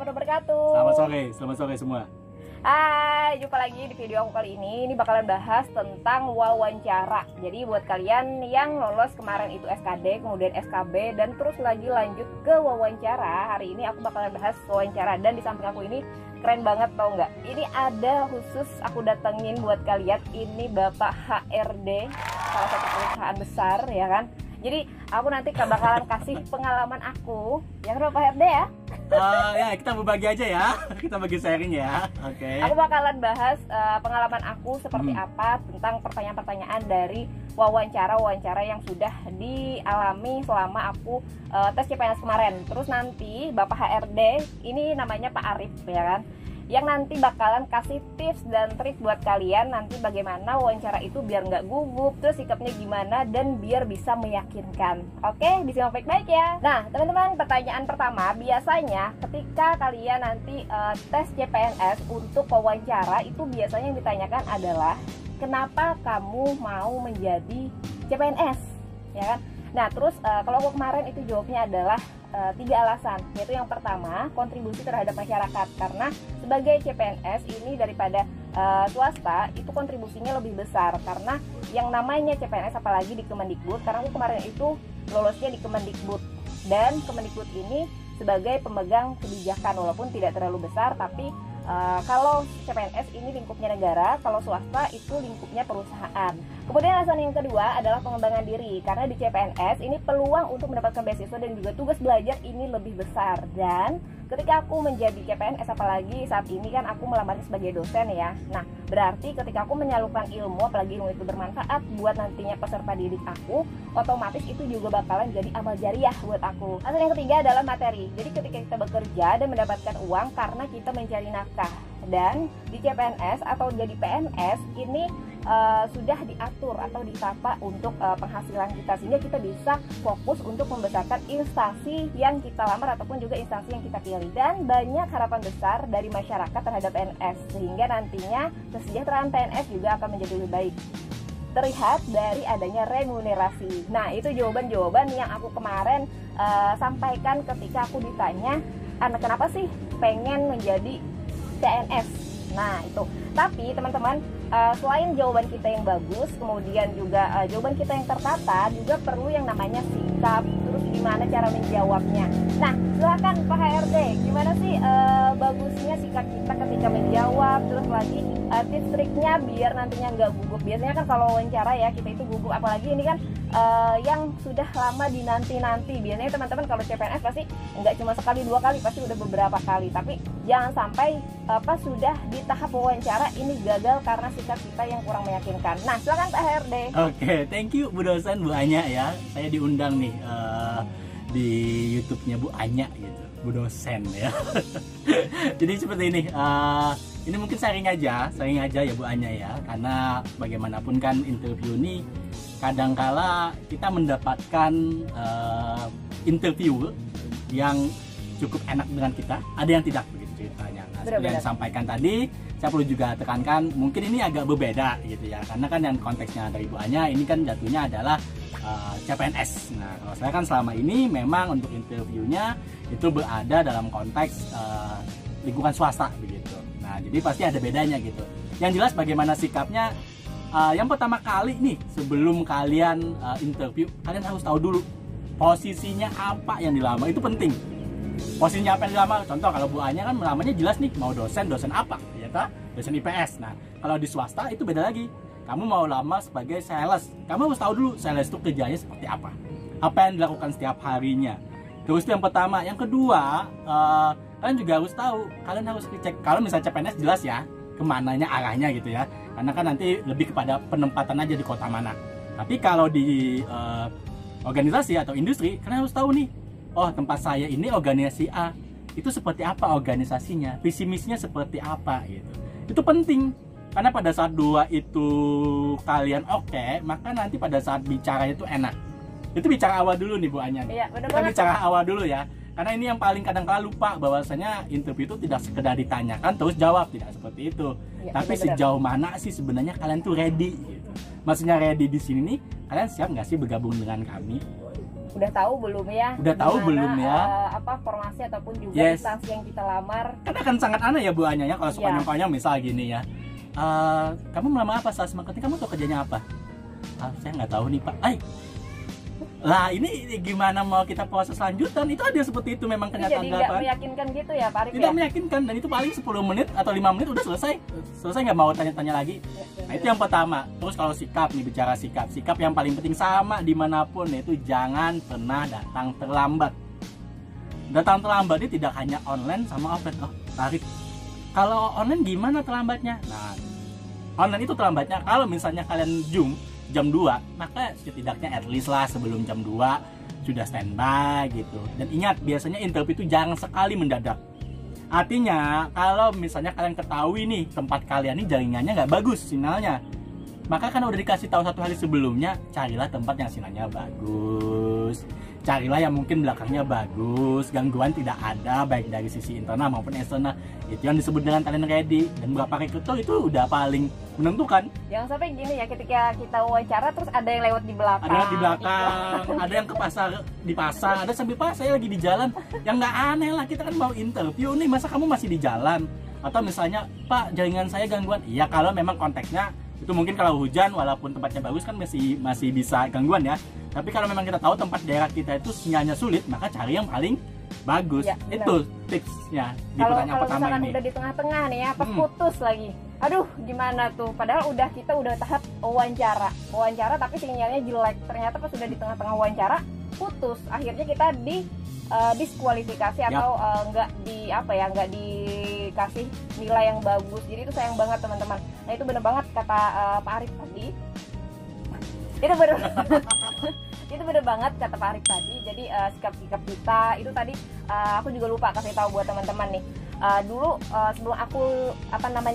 warahmatullahi wabarakatuh. Selamat sore semua. Hai, jumpa lagi di video aku kali ini. Ini bakalan bahas tentang wawancara. Jadi buat kalian yang lolos kemarin itu SKD, kemudian SKB, dan terus lagi lanjut ke wawancara, hari ini aku bakalan bahas wawancara. Dan di samping aku ini keren banget, tau nggak? Ini ada khusus aku datengin buat kalian. Ini Bapak HRD, salah satu perusahaan besar ya kan. Jadi aku nanti bakalan kasih pengalaman aku. Yang Bapak HRD ya? Ya kita berbagi aja ya, kita bagi sharing ya. Oke. Aku bakalan bahas pengalaman aku seperti apa tentang pertanyaan-pertanyaan dari wawancara yang sudah dialami selama aku tes CPNS kemarin. Terus nanti Bapak HRD, ini namanya Pak Arif ya kan, yang nanti bakalan kasih tips dan trik buat kalian nanti bagaimana wawancara itu biar nggak gugup, terus sikapnya gimana dan biar bisa meyakinkan. Oke, disimak baik-baik ya. Nah teman-teman, pertanyaan pertama biasanya ketika kalian nanti tes CPNS untuk wawancara itu biasanya yang ditanyakan adalah kenapa kamu mau menjadi CPNS ya kan. Nah terus kalau aku kemarin itu jawabnya adalah 3 alasan, yaitu yang pertama kontribusi terhadap masyarakat, karena sebagai CPNS ini daripada swasta itu kontribusinya lebih besar, karena yang namanya CPNS apalagi di Kemendikbud, karena aku kemarin itu lolosnya di Kemendikbud, dan Kemendikbud ini sebagai pemegang kebijakan walaupun tidak terlalu besar, tapi kalau CPNS ini lingkupnya negara, kalau swasta itu lingkupnya perusahaan. Kemudian alasan yang kedua adalah pengembangan diri, karena di CPNS ini peluang untuk mendapatkan beasiswa dan juga tugas belajar ini lebih besar. Dan ketika aku menjadi CPNS, apalagi saat ini kan aku melamar sebagai dosen ya. Nah berarti ketika aku menyalurkan ilmu, apalagi ilmu itu bermanfaat buat nantinya peserta didik aku, otomatis itu juga bakalan jadi amal jariah buat aku. Alasan yang ketiga adalah materi. Jadi ketika kita bekerja dan mendapatkan uang karena kita mencari nafkah, dan di CPNS atau jadi PNS ini sudah diatur atau ditata untuk penghasilan kita, sehingga kita bisa fokus untuk membesarkan instansi yang kita lamar ataupun juga instansi yang kita pilih. Dan banyak harapan besar dari masyarakat terhadap PNS, sehingga nantinya kesejahteraan PNS juga akan menjadi lebih baik terlihat dari adanya remunerasi. Nah itu jawaban-jawaban yang aku kemarin sampaikan ketika aku ditanya kenapa sih pengen menjadi PNS. Nah itu, tapi teman-teman, selain jawaban kita yang bagus, kemudian juga jawaban kita yang tertata, juga perlu yang namanya sikap, terus gimana cara menjawabnya. Nah silakan Pak HRD, gimana sih bagusnya sikap kita ketika menjawab, terus lagi tips triknya biar nantinya nggak gugup. Biasanya kan kalau wawancara ya kita itu gugup, apalagi ini kan yang sudah lama dinanti-nanti. Biasanya teman-teman kalau CPNS pasti nggak cuma sekali dua kali, pasti udah beberapa kali. Tapi jangan sampai sudah di tahap wawancara ini gagal karena sikap kita yang kurang meyakinkan. Nah silakan Pak HRD. Oke, thank you Bu dosen, Bu Anya ya. Saya diundang nih di YouTube-nya Bu Anya gitu, Bu dosen ya. Jadi seperti ini mungkin sharing aja ya Bu Anya ya, karena bagaimanapun kan interview ini kadangkala kita mendapatkan interview yang cukup enak dengan kita, ada yang tidak begitu ceritanya. Nah, seperti yang disampaikan tadi, saya perlu juga tekankan, mungkin ini agak berbeda gitu ya, karena kan yang konteksnya dari Bu Anya ini kan jatuhnya adalah CPNS. Nah kalau saya kan selama ini memang untuk interviewnya itu berada dalam konteks lingkungan swasta begitu. Nah jadi pasti ada bedanya gitu. Yang jelas bagaimana sikapnya, yang pertama kali nih sebelum kalian interview, kalian harus tahu dulu posisinya apa yang dilamar, itu penting. Posisinya apa yang dilamar, contoh kalau Bu Anya kan melamarnya jelas nih mau dosen apa ya ta? Dosen IPS. Nah kalau di swasta itu beda lagi. Kamu mau lamar sebagai sales, kamu harus tahu dulu sales itu kerjanya seperti apa yang dilakukan setiap harinya. Terus itu yang pertama. Yang kedua, kalian juga harus tahu, kalian harus cek kalau misalnya CPNS jelas ya kemananya arahnya gitu ya, karena kan nanti lebih kepada penempatan aja di kota mana. Tapi kalau di organisasi atau industri, kalian harus tahu nih, oh tempat saya ini organisasi A, itu seperti apa organisasinya, visi misinya seperti apa gitu. Itu penting, karena pada saat dua itu kalian oke, maka nanti pada saat bicara itu enak. Itu bicara awal dulu nih Bu Anya. Iya, kita bicara awal dulu ya, karena ini yang paling kadang-kala lupa, bahwasanya interview itu tidak sekedar ditanyakan terus jawab, tidak seperti itu ya, tapi sejauh mana sih sebenarnya kalian tuh ready gitu. Maksudnya ready di sini nih, kalian siap nggak sih bergabung dengan kami? Udah tahu belum ya? Udah tahu belum ya? Apa formasi ataupun juga Yes. instansi yang kita lamar. Karena kan sangat aneh ya Bu Anya ya kalau Iya. sekonyong-konyong misal gini ya. Kamu melamar apa sales marketing? Kamu tahu kerjanya apa? Saya nggak tahu nih Pak. Lah ini gimana mau kita proses lanjutan? Itu ada seperti itu memang Itu jadi kenyataan nggak lapangan. meyakinkan gitu ya Pak Arif Tidak ya? meyakinkan dan itu paling 10 menit atau 5 menit udah selesai nggak mau tanya-tanya lagi. Nah itu yang pertama. Terus kalau sikap nih, bicara sikap yang paling penting sama dimanapun yaitu jangan pernah datang terlambat. Datang terlambat ini tidak hanya online sama offline. Tarik. Kalau online gimana terlambatnya? Nah online itu terlambatnya kalau misalnya kalian Zoom jam 2, maka setidaknya at least lah sebelum jam 2 sudah standby gitu. Dan ingat, biasanya interview itu jarang sekali mendadak. Artinya, kalau misalnya kalian ketahui nih tempat kalian ini jaringannya nggak bagus sinyalnya, maka kan udah dikasih tahu 1 hari sebelumnya, carilah tempat yang sinyalnya bagus. Carilah yang mungkin belakangnya bagus, gangguan tidak ada baik dari sisi internal maupun eksternal. Itu yang disebut dengan talent ready. Dan beberapa rekruter itu udah paling menentukan. Jangan sampai gini ya, ketika kita wawancara terus ada yang lewat di belakang. Ada di belakang, ada yang ke pasar di pasar, ada sambil Pak saya lagi di jalan. Yang nggak aneh lah, kita kan mau interview nih, masa kamu masih di jalan? Atau misalnya Pak jaringan saya gangguan. Iya kalau memang konteksnya itu mungkin kalau hujan walaupun tempatnya bagus kan masih bisa gangguan ya. Tapi kalau memang kita tahu tempat daerah kita itu sinyalnya sulit, maka cari yang paling bagus. Ya, itu tipsnya di pertanyaan pertama misalkan ini. Udah di tengah-tengah nih ya, pas putus lagi. Aduh, gimana tuh? Padahal kita udah tahap wawancara tapi sinyalnya jelek. Ternyata pas sudah di tengah-tengah wawancara putus. Akhirnya kita diskualifikasi atau nggak dikasih nilai yang bagus. Jadi itu sayang banget teman-teman. Nah itu bener banget kata Pak Arif tadi. Itu bener banget kata Pak Arif tadi. Jadi sikap-sikap kita itu tadi aku juga lupa kasih tahu buat teman-teman nih. Dulu sebelum aku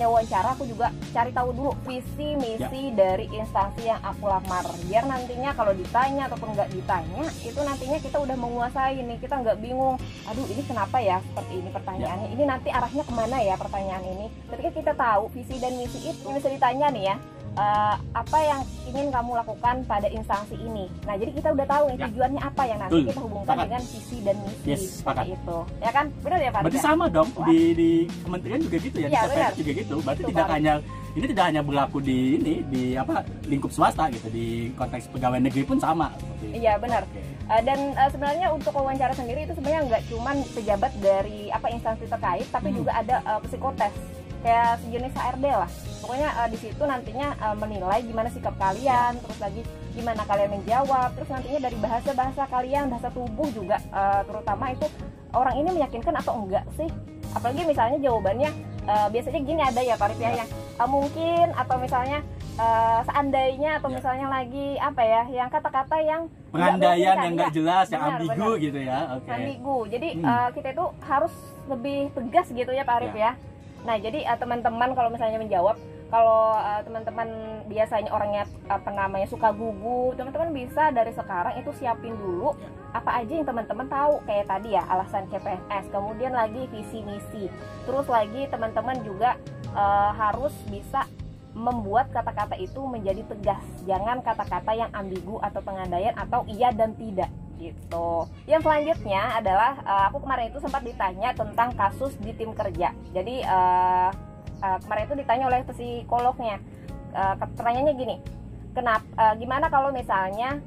wawancara, aku juga cari tahu dulu visi misi dari instansi yang aku lamar, biar nantinya kalau ditanya ataupun nggak ditanya itu nantinya kita udah menguasai nih, kita nggak bingung, aduh ini kenapa ya seperti ini pertanyaannya, ini nanti arahnya kemana ya pertanyaan ini. Ketika kita tahu visi dan misi itu bisa ditanya nih ya, apa yang ingin kamu lakukan pada instansi ini. Nah jadi kita udah tahu nih tujuannya apa yang nanti kita hubungkan dengan visi dan misi seperti itu, ya kan? Benar ya Pak? Berarti sama dong. Di kementerian juga gitu ya, di CPNS juga gitu. Berarti tidak hanya berlaku di lingkup swasta gitu, di konteks pegawai negeri pun sama. Iya benar. Dan sebenarnya untuk wawancara sendiri itu sebenarnya nggak cuman pejabat dari instansi terkait, tapi juga ada psikotes kayak sejenis HRD lah. Pokoknya di situ nantinya menilai gimana sikap kalian, terus lagi gimana kalian menjawab, terus nantinya dari bahasa kalian, bahasa tubuh juga terutama itu orang ini meyakinkan atau enggak sih. Apalagi misalnya jawabannya biasanya gini ada ya Pak Arif ya, yang mungkin atau misalnya seandainya atau misalnya lagi yang kata-kata yang pengandaian yang nggak jelas, yang benar, ambigu gitu ya. Ambigu. Jadi kita itu harus lebih tegas gitu ya Pak Arif ya. Nah jadi teman-teman kalau misalnya menjawab, kalau teman-teman biasanya orangnya suka gugup, teman-teman bisa dari sekarang itu siapin dulu apa aja yang teman-teman tahu, kayak tadi ya alasan CPNS, kemudian lagi visi misi, terus lagi teman-teman juga harus bisa membuat kata-kata itu menjadi tegas, jangan kata-kata yang ambigu atau pengandaian atau iya dan tidak gitu. Yang selanjutnya adalah aku kemarin itu sempat ditanya tentang kasus di tim kerja. Jadi kemarin itu ditanya oleh psikolognya, pertanyaannya gini, gimana kalau misalnya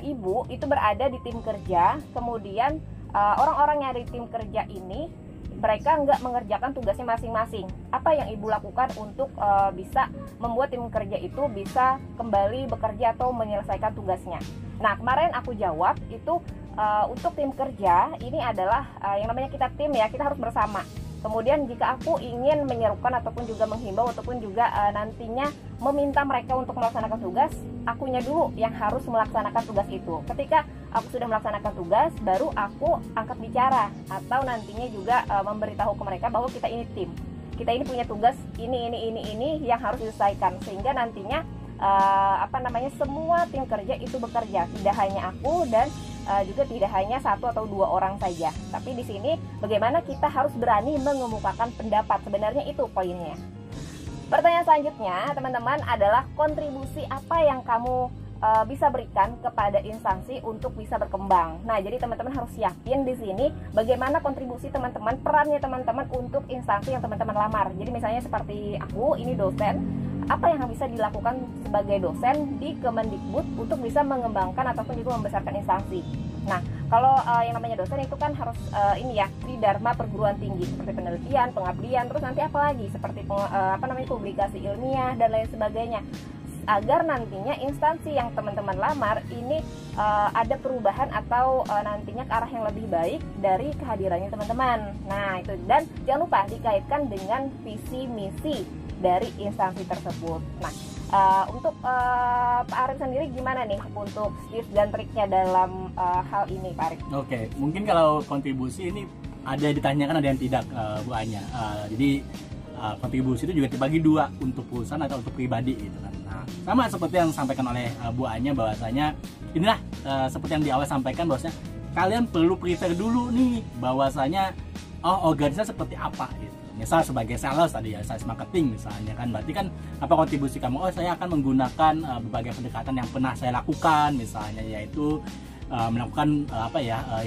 ibu itu berada di tim kerja, kemudian orang-orang yang ada di tim kerja ini mereka nggak mengerjakan tugasnya masing-masing, apa yang ibu lakukan untuk bisa membuat tim kerja itu bisa kembali bekerja atau menyelesaikan tugasnya. Nah kemarin aku jawab itu untuk tim kerja ini adalah yang namanya kita tim ya, kita harus bersama. Kemudian jika aku ingin menyerukan ataupun juga menghimbau ataupun juga nantinya meminta mereka untuk melaksanakan tugas, akunya dulu yang harus melaksanakan tugas itu. Ketika aku sudah melaksanakan tugas, baru aku angkat bicara atau nantinya juga memberitahu ke mereka bahwa kita ini tim, kita ini punya tugas ini yang harus diselesaikan, sehingga nantinya semua tim kerja itu bekerja, tidak hanya aku dan juga tidak hanya 1 atau 2 orang saja. Tapi di sini bagaimana kita harus berani mengemukakan pendapat, sebenarnya itu poinnya. Pertanyaan selanjutnya teman-teman adalah kontribusi apa yang kamu bisa berikan kepada instansi untuk bisa berkembang. Nah, jadi teman-teman harus yakin di sini bagaimana kontribusi teman-teman, perannya teman-teman untuk instansi yang teman-teman lamar. Jadi misalnya seperti aku, ini dosen, apa yang bisa dilakukan sebagai dosen di Kemendikbud untuk bisa mengembangkan ataupun juga membesarkan instansi. Nah, kalau yang namanya dosen itu kan harus ini ya, tridharma perguruan tinggi seperti penelitian, pengabdian, terus nanti apa lagi seperti publikasi ilmiah dan lain sebagainya, agar nantinya instansi yang teman-teman lamar ini ada perubahan atau nantinya ke arah yang lebih baik dari kehadirannya teman-teman. Nah, itu, dan jangan lupa dikaitkan dengan visi misi dari instansi tersebut. Nah, untuk Pak Arif sendiri gimana nih untuk tips dan triknya dalam hal ini, Pak Arif? Oke, mungkin kalau kontribusi ini ada yang ditanyakan, ada yang tidak, Bu Anya. Jadi kontribusi itu juga dibagi dua, untuk perusahaan atau untuk pribadi gitu kan. Nah, sama seperti yang disampaikan oleh Bu Anya, bahwasanya inilah seperti yang di awal sampaikan, bahwasanya kalian perlu prepare dulu nih bahwasanya organisasi seperti apa gitu. Misal sebagai sales tadi ya, sales marketing misalnya kan, berarti kan apa kontribusi kamu? Saya akan menggunakan berbagai pendekatan yang pernah saya lakukan, misalnya yaitu melakukan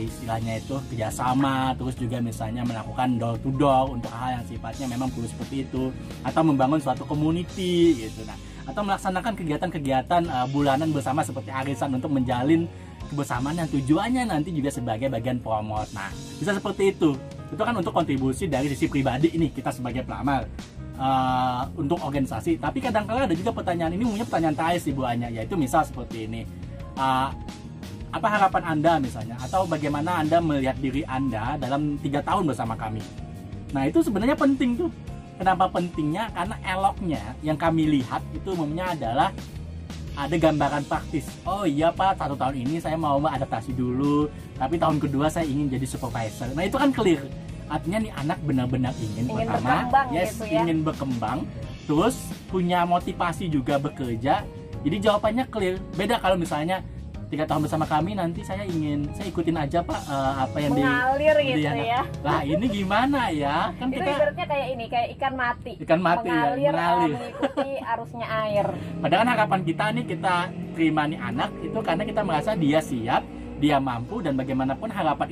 istilahnya itu kerjasama, terus juga misalnya melakukan door to door untuk hal yang sifatnya memang perlu seperti itu, atau membangun suatu community gitu. Nah, atau melaksanakan kegiatan-kegiatan bulanan bersama seperti arisan untuk menjalin kebersamaan yang tujuannya nanti juga sebagai bagian promote. Nah, bisa seperti itu kan untuk kontribusi dari sisi pribadi ini kita sebagai pelamar untuk organisasi. Tapi kadang-kadang ada juga pertanyaan, ini umumnya pertanyaan terakhir sih Bu Anya, yaitu misal seperti ini, apa harapan Anda misalnya, atau bagaimana Anda melihat diri Anda dalam 3 tahun bersama kami. Nah, itu sebenarnya penting tuh. Kenapa pentingnya? Karena eloknya yang kami lihat itu umumnya adalah ada gambaran praktis. Oh iya Pak, 1 tahun ini saya mau adaptasi dulu, tapi tahun kedua saya ingin jadi supervisor. Nah, itu kan clear. Artinya nih anak benar-benar ingin pertama, gitu ya. ingin berkembang, terus punya motivasi juga bekerja. Jadi jawabannya clear. Beda kalau misalnya 3 tahun bersama kami, nanti saya ikutin aja Pak apa yang mengalir gitu ya. Lah ini gimana ya? Kan itu kita ibaratnya kayak ini, kayak ikan mati mengalir. Mengikuti arusnya air. Padahal harapan kita nih, kita terima nih anak itu karena kita merasa dia siap, dia mampu, dan bagaimanapun harapan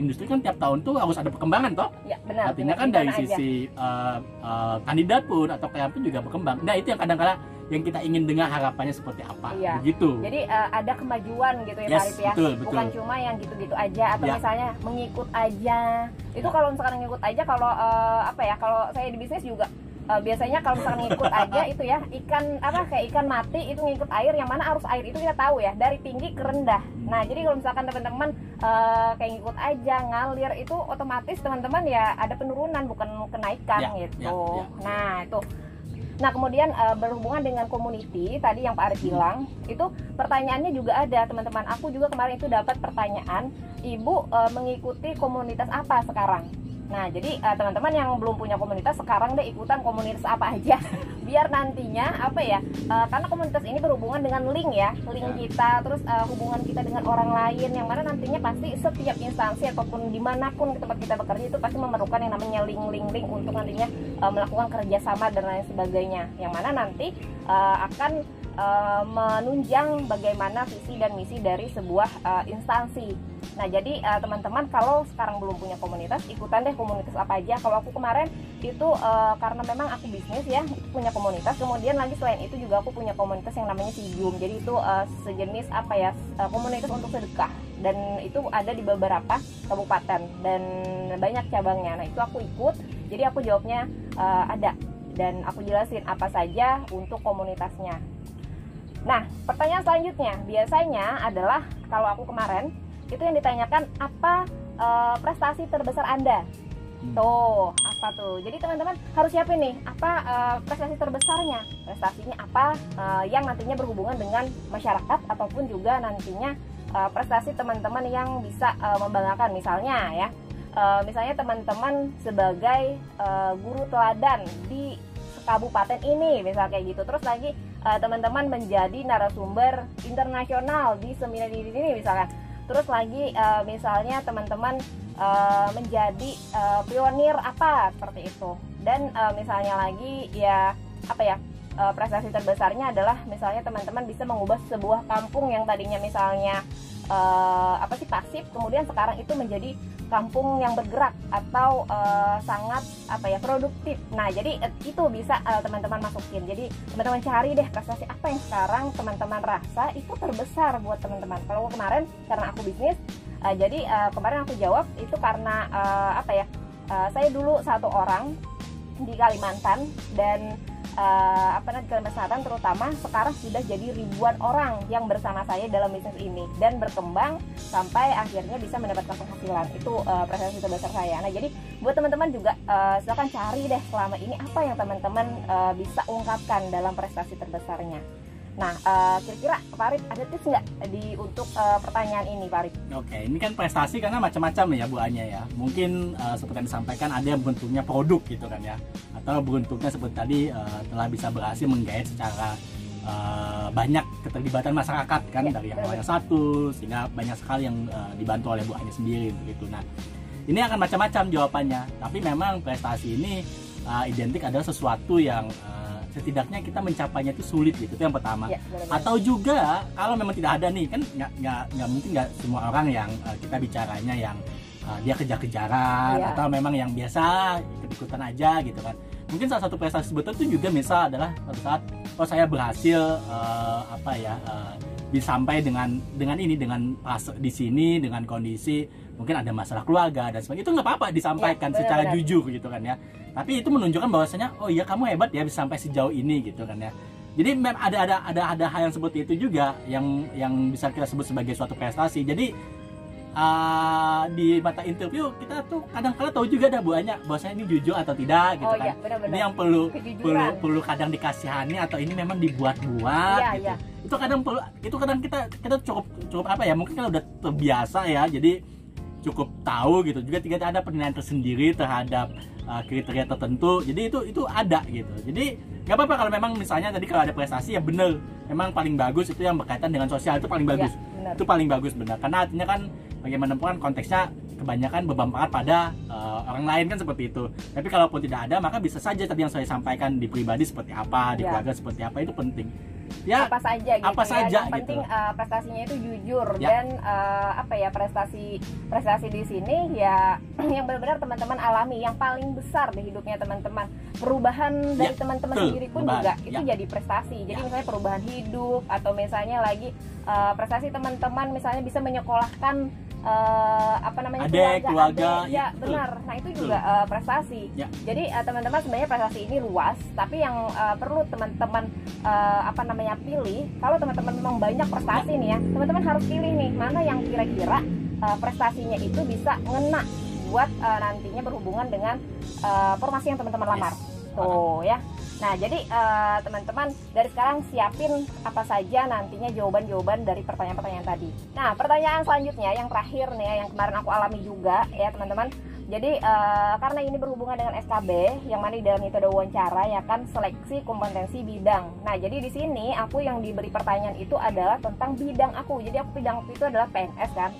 industri kan tiap tahun tuh harus ada perkembangan toh. Ya, benar. Artinya kan dari sisi kandidat pun atau PM pun juga berkembang. Nah, itu yang kadang-kadang yang kita ingin dengar harapannya seperti apa, iya, begitu. Jadi ada kemajuan gitu ya, Yes, Pak Arif ya. betul. Bukan cuma yang gitu-gitu aja, atau Ya, misalnya mengikut aja. Itu kalau misalkan ngikut aja, kalau kalau saya di bisnis juga biasanya kalau misalkan ngikut aja itu ya, kayak ikan mati itu ngikut air, yang mana arus air itu kita tahu ya dari tinggi ke rendah. Nah, jadi kalau misalkan teman-teman kayak ngikut aja, ngalir, itu otomatis teman-teman ya ada penurunan bukan kenaikan gitu. Nah, itu. Nah, kemudian berhubungan dengan community tadi yang Pak Arif bilang, itu pertanyaannya juga ada teman-teman. Aku juga kemarin itu dapat pertanyaan, Ibu mengikuti komunitas apa sekarang? Nah, jadi teman-teman yang belum punya komunitas, sekarang deh ikutan komunitas apa aja biar nantinya karena komunitas ini berhubungan dengan link kita, terus hubungan kita dengan orang lain, yang mana nantinya pasti setiap instansi ataupun dimanapun tempat kita bekerja itu pasti memerlukan yang namanya link untuk nantinya melakukan kerjasama dan lain sebagainya, yang mana nanti akan menunjang bagaimana visi dan misi dari sebuah instansi. Nah, jadi teman-teman kalau sekarang belum punya komunitas, ikutan deh komunitas apa aja. Kalau aku kemarin itu karena memang aku bisnis ya, punya komunitas. Kemudian lagi selain itu juga aku punya komunitas yang namanya Sigum. Jadi itu sejenis komunitas untuk sedekah, dan itu ada di beberapa kabupaten dan banyak cabangnya. Nah, itu aku ikut. Jadi aku jawabnya ada, dan aku jelasin apa saja untuk komunitasnya. Nah, pertanyaan selanjutnya biasanya adalah kalau aku kemarin itu yang ditanyakan, apa prestasi terbesar Anda? Tuh, apa tuh? Jadi teman-teman harus siapin nih, apa prestasi terbesarnya? Prestasinya apa yang nantinya berhubungan dengan masyarakat, ataupun juga nantinya prestasi teman-teman yang bisa membanggakan. Misalnya misalnya teman-teman sebagai guru teladan di kabupaten ini, misal kayak gitu. Terus lagi teman-teman menjadi narasumber internasional di seminar ini misalkan. Terus lagi misalnya teman-teman menjadi pionir apa seperti itu. Dan misalnya lagi prestasi terbesarnya adalah misalnya teman-teman bisa mengubah sebuah kampung yang tadinya misalnya pasif, kemudian sekarang itu menjadi kampung yang bergerak atau sangat produktif. Nah, jadi itu bisa teman-teman masukin. Jadi teman-teman cari deh prestasi apa yang sekarang teman-teman rasa itu terbesar buat teman-teman. Kalau kemarin karena aku bisnis, jadi kemarin aku jawab itu karena saya dulu satu orang di Kalimantan dan di Kalimantan Selatan terutama sekarang sudah jadi ribuan orang yang bersama saya dalam bisnis ini dan berkembang sampai akhirnya bisa mendapatkan penghasilan. Itu prestasi terbesar saya. Nah, jadi buat teman-teman juga silakan cari deh selama ini apa yang teman-teman bisa ungkapkan dalam prestasi terbesarnya. Nah, kira-kira Pak Farid ada tips nggak untuk pertanyaan ini, Pak Farid? Oke, ini kan prestasi karena macam-macam ya Bu Anya ya. Mungkin seperti yang disampaikan ada yang bentuknya produk gitu kan ya, atau bentuknya seperti tadi telah bisa berhasil menggait secara banyak keterlibatan masyarakat kan ya, dari yang awalnya satu sehingga banyak sekali yang dibantu oleh Bu Anya sendiri begitu. Nah, ini akan macam-macam jawabannya. Tapi memang prestasi ini identik adalah sesuatu yang setidaknya kita mencapainya itu sulit gitu, itu yang pertama. Ya, atau juga kalau memang tidak ada nih kan nggak mungkin nggak semua orang yang kita bicaranya yang dia kejar-kejaran atau memang yang biasa ikut-ikutan aja gitu kan. Mungkin salah satu prestasi betul itu juga misal adalah pada saat saya berhasil disampai dengan ini dengan di sini dengan kondisi mungkin ada masalah keluarga dan sebagainya, itu nggak apa-apa disampaikan secara jujur gitu kan ya. Tapi itu menunjukkan bahwasanya oh iya kamu hebat ya bisa sampai sejauh ini gitu kan ya. Jadi ada hal yang seperti itu juga yang bisa kita sebut sebagai suatu prestasi. Jadi di mata interview kita tuh kadang-kadang tahu juga Bu Anya bahwasanya ini jujur atau tidak gitu kan. Benar-benar. Ini yang perlu kadang dikasihani atau ini memang dibuat-buat gitu. Itu kadang kita cukup mungkin kalau udah terbiasa ya, jadi cukup tahu gitu. Juga tidak ada penilaian tersendiri terhadap kriteria tertentu. Jadi itu ada gitu. Jadi nggak apa-apa kalau memang misalnya tadi kalau ada prestasi ya bener, memang paling bagus itu yang berkaitan dengan sosial itu paling bagus. Itu paling bagus benar. Karena artinya kan bagaimana pun konteksnya kebanyakan bermanfaat pada orang lain kan seperti itu. Tapi kalaupun tidak ada maka bisa saja tadi yang saya sampaikan di pribadi seperti apa, di keluarga seperti apa, itu penting. Ya, apa saja gitu. Apa saja yang penting prestasinya itu jujur dan prestasi di sini ya yang benar-benar teman-teman alami, yang paling besar di hidupnya teman-teman. Perubahan dari teman-teman sendiri pun juga itu jadi prestasi. Jadi misalnya perubahan hidup atau misalnya lagi prestasi teman-teman misalnya bisa menyekolahkan keluarga. Ya, benar. Nah, itu juga prestasi. Jadi teman-teman sebenarnya prestasi ini luas, tapi yang perlu teman-teman pilih, kalau teman-teman memang banyak prestasi nih ya, teman-teman harus pilih nih mana yang kira-kira prestasinya itu bisa ngena buat nantinya berhubungan dengan formasi yang teman-teman lamar. Tuh ya. Nah, jadi teman-teman dari sekarang siapin apa saja nantinya jawaban-jawaban dari pertanyaan-pertanyaan tadi. Nah, pertanyaan selanjutnya yang terakhir nih ya, yang kemarin aku alami juga ya teman-teman. Jadi karena ini berhubungan dengan SKB, yang mana di dalam itu ada wawancara ya kan, seleksi kompetensi bidang. Nah, jadi di sini aku yang diberi pertanyaan itu adalah tentang bidang aku. Jadi aku bidang aku itu adalah PNS kan.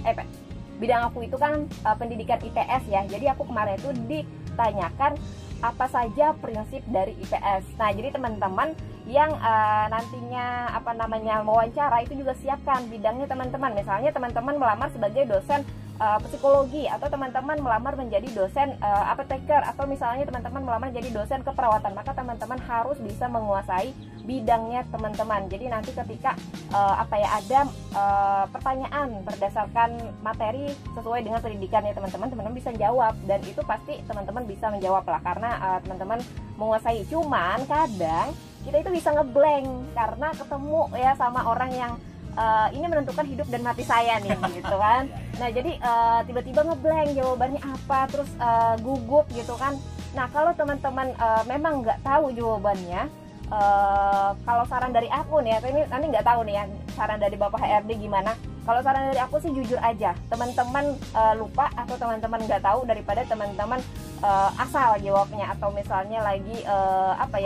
Bidang aku itu kan pendidikan IPS ya. Jadi aku kemarin itu ditanyakan apa saja prinsip dari IPS. Nah, jadi teman-teman yang nantinya wawancara itu juga siapkan bidangnya teman-teman. Misalnya teman-teman melamar sebagai dosen psikologi, atau teman-teman melamar menjadi dosen apoteker, atau misalnya teman-teman melamar menjadi dosen keperawatan, maka teman-teman harus bisa menguasai bidangnya teman-teman. Jadi nanti ketika ada pertanyaan berdasarkan materi sesuai dengan pendidikannya teman-teman bisa jawab, dan itu pasti teman-teman bisa menjawab lah karena teman-teman menguasai. Cuman kadang kita itu bisa ngeblank karena ketemu ya sama orang yang ini menentukan hidup dan mati saya nih gitu kan. Nah, jadi tiba-tiba ngeblank jawabannya apa, terus gugup gitu kan. Nah, kalau teman-teman memang nggak tahu jawabannya, kalau saran dari aku nih, ini nanti nggak tahu nih ya saran dari Bapak HRD gimana. Kalau saran dari aku sih jujur aja, teman-teman lupa atau teman-teman nggak tahu daripada teman-teman asal jawabnya, atau misalnya lagi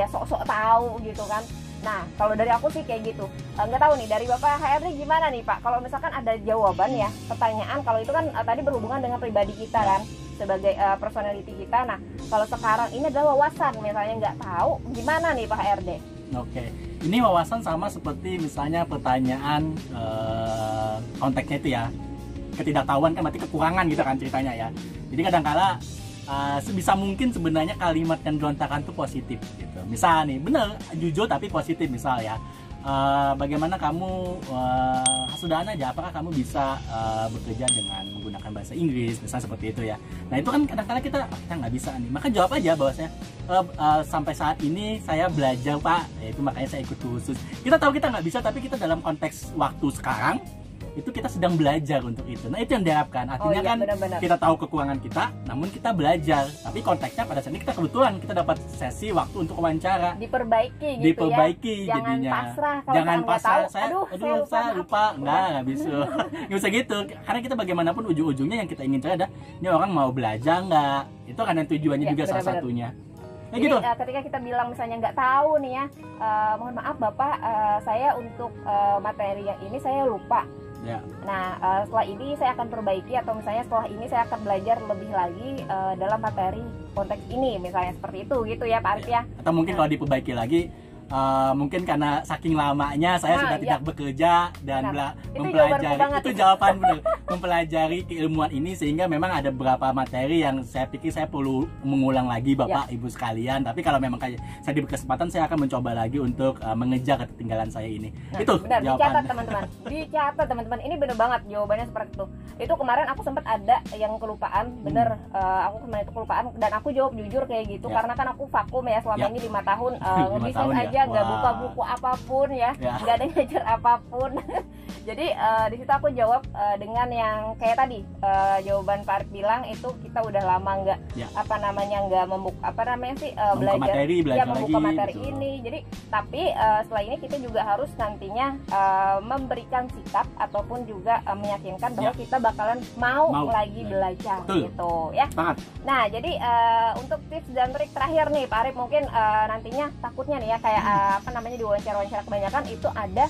sok-sok tahu gitu kan. Nah, kalau dari aku sih kayak gitu. Nggak tahu nih dari Bapak HRD gimana nih Pak, kalau misalkan ada jawaban ya pertanyaan, kalau itu kan tadi berhubungan dengan pribadi kita kan sebagai personality kita. Nah, kalau sekarang ini adalah wawasan, misalnya nggak tahu gimana nih Pak HRD? Oke, ini wawasan sama seperti misalnya pertanyaan konteksnya itu ya, ketidaktahuan kan berarti kekurangan gitu kan ceritanya ya. Jadi kadangkala sebisa mungkin sebenarnya kalimat yang dilontarkan itu positif gitu. Misal nih, bener jujur tapi positif misal ya. Bagaimana kamu sudahan aja, apakah kamu bisa bekerja dengan menggunakan bahasa Inggris misalnya seperti itu ya. Nah itu kan kadang-kadang kita nggak bisa nih, maka jawab aja bahwasanya sampai saat ini saya belajar Pak, itu makanya saya ikut khusus. Kita tahu kita nggak bisa, tapi kita dalam konteks waktu sekarang itu kita sedang belajar untuk itu. Nah itu yang diharapkan, artinya kan benar-benar. Kita tahu kekurangan kita, namun kita belajar. Tapi konteksnya pada saat ini kita kebetulan kita dapat sesi waktu untuk wawancara, diperbaiki gitu ya. Jadinya pasrah, jangan pasrah tahu. saya lupa. Nggak bisa nggak bisa gitu, karena kita bagaimanapun ujung-ujungnya yang kita ingin cari ada ini orang mau belajar nggak, itu kan yang tujuannya ya, juga salah satunya. Nah, jadi gitu. Ketika kita bilang misalnya nggak tahu nih ya, mohon maaf Bapak, saya untuk materi yang ini saya lupa. Ya. Nah setelah ini saya akan perbaiki, atau misalnya setelah ini saya akan belajar lebih lagi dalam materi konteks ini, misalnya seperti itu gitu ya Pak Arif ya. Atau mungkin kalau diperbaiki lagi, mungkin karena saking lamanya saya sudah tidak bekerja dan mempelajari itu jawaban benar, mempelajari keilmuan ini sehingga memang ada beberapa materi yang saya pikir saya perlu mengulang lagi Bapak Ibu sekalian. Tapi kalau memang saya diberi kesempatan, saya akan mencoba lagi untuk mengejar ketertinggalan saya ini. Nah, itu benar, jawaban. Dicatat teman-teman, ini benar banget jawabannya seperti itu. Itu kemarin aku sempat ada yang kelupaan, bener. Aku kemarin itu kelupaan dan aku jawab jujur kayak gitu karena kan aku vakum ya selama ini 5 tahun ngebisnis aja, nggak buka buku apapun ya, nggak ada ngajar apapun. Jadi di situ aku jawab dengan yang kayak tadi jawaban Pak Arif bilang, itu kita udah lama nggak nggak membuka belajar membuka materi gitu. Ini jadi tapi setelah ini kita juga harus nantinya memberikan sikap ataupun juga meyakinkan bahwa kita bakalan mau lagi belajar. Betul. Gitu ya. Nah jadi untuk tips dan trik terakhir nih Pak Arif, mungkin nantinya takutnya nih ya kayak di wawancara kebanyakan itu ada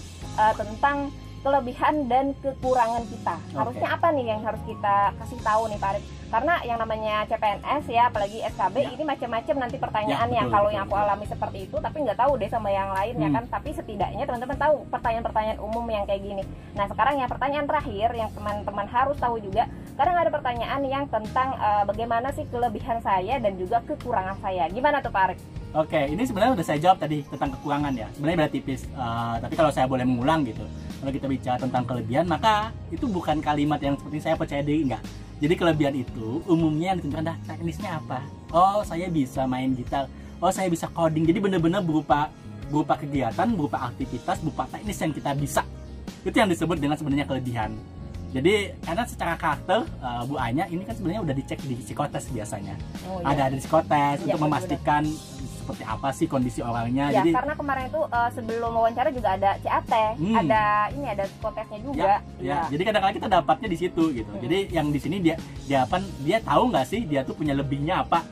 tentang kelebihan dan kekurangan kita. Harusnya apa nih yang harus kita kasih tahu nih Pak Arif? Karena yang namanya CPNS ya, apalagi SKB ini macam-macam nanti pertanyaannya. Kalau yang aku alami seperti itu, tapi nggak tahu deh sama yang lainnya kan. Tapi setidaknya teman-teman tahu pertanyaan-pertanyaan umum yang kayak gini. Nah sekarang yang pertanyaan terakhir yang teman-teman harus tahu juga. Kadang ada pertanyaan yang tentang bagaimana sih kelebihan saya dan juga kekurangan saya. Gimana tuh Pak Arif? Oke, ini sebenarnya udah saya jawab tadi tentang kekurangan ya. Sebenarnya berat tipis. Tapi kalau saya boleh mengulang gitu, kalau kita bicara tentang kelebihan, maka itu bukan kalimat yang seperti saya percaya diri, enggak. Jadi kelebihan itu umumnya yang ditentukan teknisnya apa. Oh, saya bisa main gitar. Oh, saya bisa coding. Jadi benar-benar berupa kegiatan, berupa aktivitas, berupa teknis yang kita bisa. Itu yang disebut dengan sebenarnya kelebihan. Jadi karena secara karakter Bu Anya ini kan sebenarnya udah dicek di psikotes biasanya. Ada di psikotes untuk memastikan seperti apa sih kondisi orangnya. Ya, jadi karena kemarin itu sebelum wawancara juga ada CAT, ada psikotesnya juga. Jadi kadang-kadang kita dapatnya di situ gitu. Jadi yang di sini dia tahu nggak sih dia tuh punya lebihnya apa.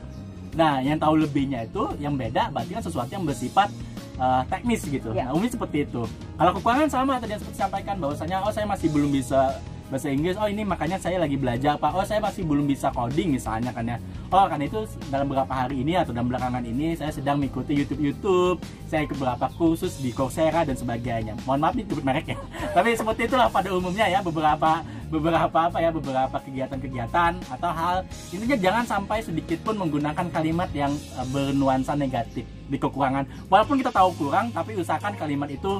Nah, yang tahu lebihnya itu yang beda berarti kan sesuatu yang bersifat teknis gitu. Nah, umumnya seperti itu. Kalau kekurangan sama tadi yang seperti sampaikan bahwasanya saya masih belum bisa bahasa Inggris, ini makanya saya lagi belajar Pak, saya masih belum bisa coding misalnya kan ya. Karena itu dalam beberapa hari ini atau dalam belakangan ini saya sedang mengikuti YouTube, saya ikut beberapa kursus di Coursera dan sebagainya. Mohon maaf disebut merek ya. Tapi seperti itulah pada umumnya ya, beberapa kegiatan-kegiatan atau hal, intinya jangan sampai sedikit pun menggunakan kalimat yang bernuansa negatif di kekurangan. Walaupun kita tahu kurang, tapi usahakan kalimat itu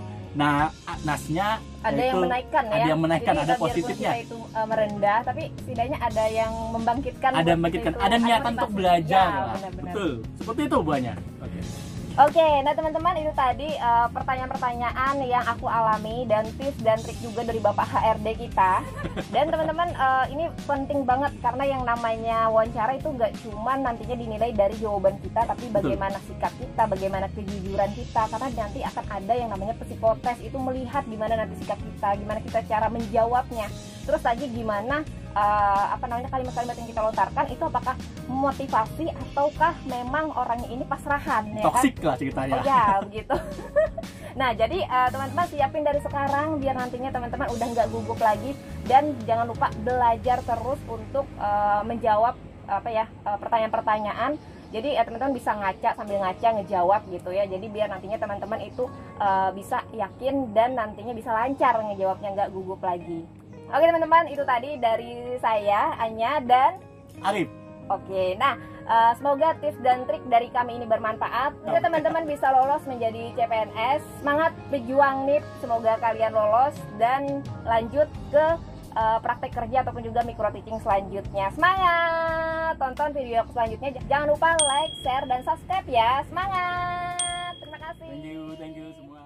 nasnya ada yang menaikkan ya. Ada yang menaikkan, ada positifnya. Kita itu merendah, tapi setidaknya ada yang membangkitkan. Ada niatan untuk belajar. Betul. Seperti itu buahnya. Oke, nah teman-teman itu tadi pertanyaan-pertanyaan yang aku alami dan tips dan trik juga dari Bapak HRD kita. Dan teman-teman ini penting banget karena yang namanya wawancara itu nggak cuma nantinya dinilai dari jawaban kita, tapi bagaimana sikap kita, bagaimana kejujuran kita. Karena nanti akan ada yang namanya psikotes, itu melihat gimana nanti sikap kita, gimana kita cara menjawabnya. Terus lagi gimana kalimat-kalimat yang kita lontarkan itu apakah memotivasi ataukah memang orangnya ini pasrahan ya toksik kan? Lah ceritanya. Ya begitu. Nah jadi teman-teman siapin dari sekarang biar nantinya teman-teman udah nggak gugup lagi, dan jangan lupa belajar terus untuk menjawab pertanyaan-pertanyaan Jadi teman-teman bisa ngaca sambil ngaca ngejawab gitu ya. Jadi biar nantinya teman-teman itu bisa yakin dan nantinya bisa lancar ngejawabnya, nggak gugup lagi. Oke teman-teman, itu tadi dari saya, Anya dan Arif. Oke, nah semoga tips dan trik dari kami ini bermanfaat. Semoga teman-teman bisa lolos menjadi CPNS. Semangat berjuang nih, semoga kalian lolos dan lanjut ke praktek kerja ataupun juga micro teaching selanjutnya. Semangat! Tonton video selanjutnya. Jangan lupa like, share, dan subscribe ya. Semangat! Terima kasih. Thank you semua.